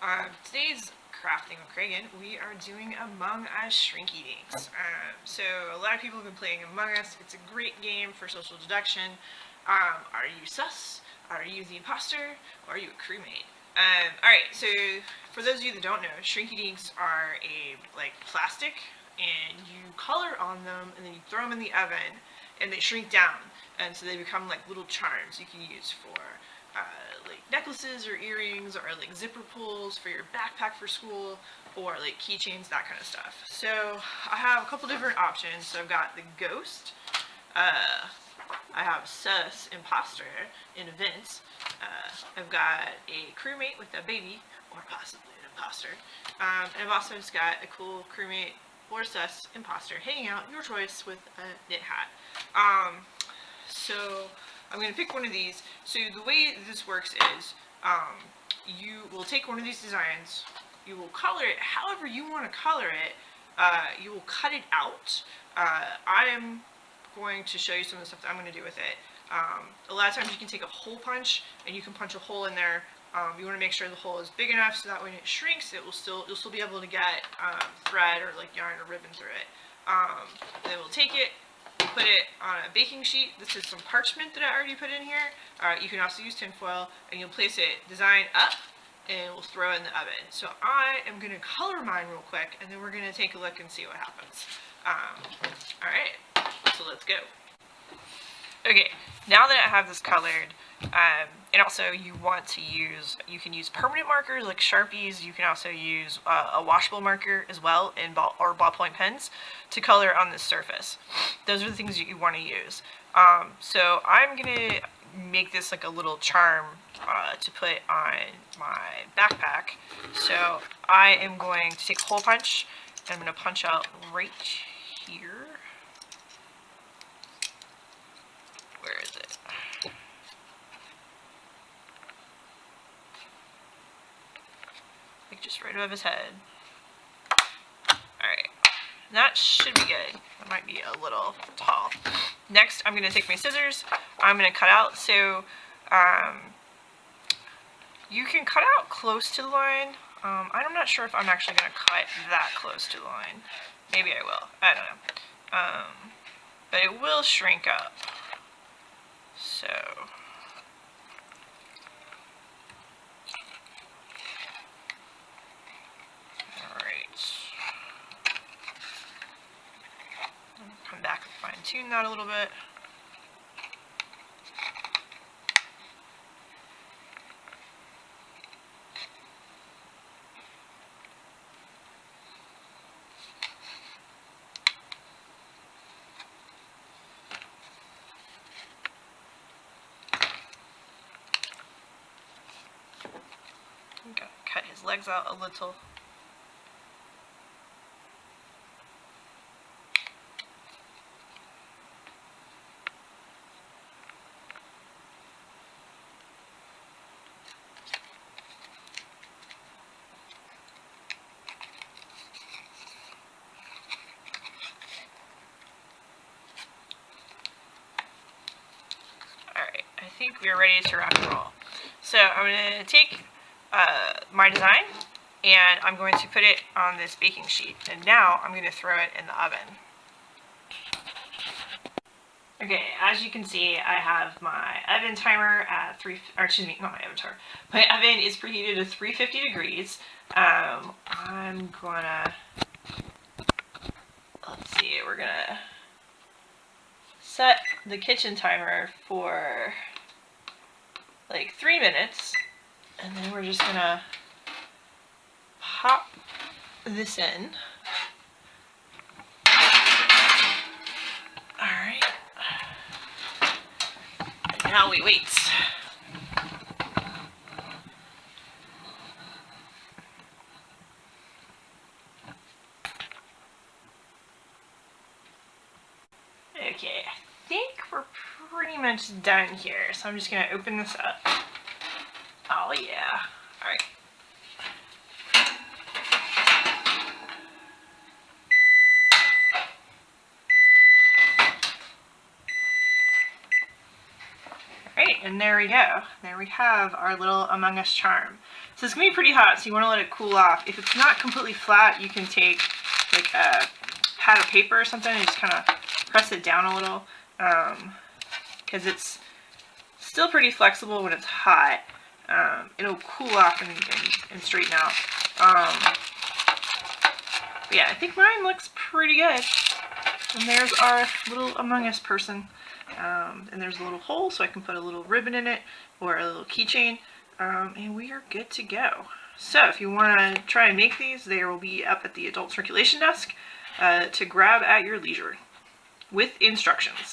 Today's crafting with Kragan, we are doing Among Us Shrinky Dinks. So a lot of people have been playing Among Us. It's a great game for social deduction. Are you sus? Are you the imposter? Or are you a crewmate? Alright, so for those of you that don't know, Shrinky Dinks are a plastic, and you color on them, and then you throw them in the oven, and they shrink down, and so they become like little charms you can use for like necklaces or earrings, or like zipper pulls for your backpack for school, or like keychains, that kind of stuff. So I have a couple different options. So I've got the ghost, I have sus, imposter, and events. I've got a crewmate with a baby, or possibly an imposter, and I've also just got a cool crewmate or sus imposter hanging out, your choice, with a knit hat. So I'm going to pick one of these. So the way this works is you will take one of these designs, you will color it however you want to color it, you will cut it out. I am going to show you some of the stuff that I'm going to do with it. A lot of times you can take a hole punch and you can punch a hole in there. You want to make sure the hole is big enough so that when it shrinks, you'll still be able to get thread or like yarn or ribbon through it. Then we'll take it, put it on a baking sheet. This is some parchment that I already put in here. You can also use tinfoil, and you'll place it design up, and we'll throw it in the oven. So I am going to color mine real quick, and then we're going to take a look and see what happens. Alright, so let's go. Okay, now that I have this colored, and also you can use permanent markers like Sharpies. You can also use a washable marker as well, or ballpoint pens, to color on this surface. Those are the things that you want to use. So I'm going to make this like a little charm to put on my backpack. So I am going to take a hole punch, and I'm going to punch out right here. Where is it? Like just right above his head. Alright. That should be good. That might be a little tall. Next, I'm going to take my scissors. I'm going to cut out. So, you can cut out close to the line. I'm not sure if I'm actually going to cut that close to the line. Maybe I will. I don't know. But it will shrink up. So, alright. Come back and fine tune that a little bit. I'm gonna cut his legs out a little. Alright, I think we are ready to rock and roll. So I'm going to take my design, and I'm going to put it on this baking sheet, and now I'm going to throw it in the oven. Okay, as you can see, I have my oven timer at not my oven timer. My oven is preheated to 350 degrees. I'm gonna, let's see, we're gonna set the kitchen timer for like 3 minutes, and then we're just gonna pop this in. Alright. And now we wait. Okay, I think we're pretty much done here, so I'm just gonna open this up. Oh yeah. Alright. Alright. and there we go. There we have our little Among Us charm. So it's going to be pretty hot, so you want to let it cool off. If it's not completely flat, you can take like a pad of paper or something and just kind of press it down a little, because it's still pretty flexible when it's hot. It'll cool off and straighten out. But yeah, I think mine looks pretty good. And there's our little Among Us person. And there's a little hole so I can put a little ribbon in it or a little keychain. And we are good to go. So if you want to try and make these, they will be up at the adult circulation desk to grab at your leisure with instructions.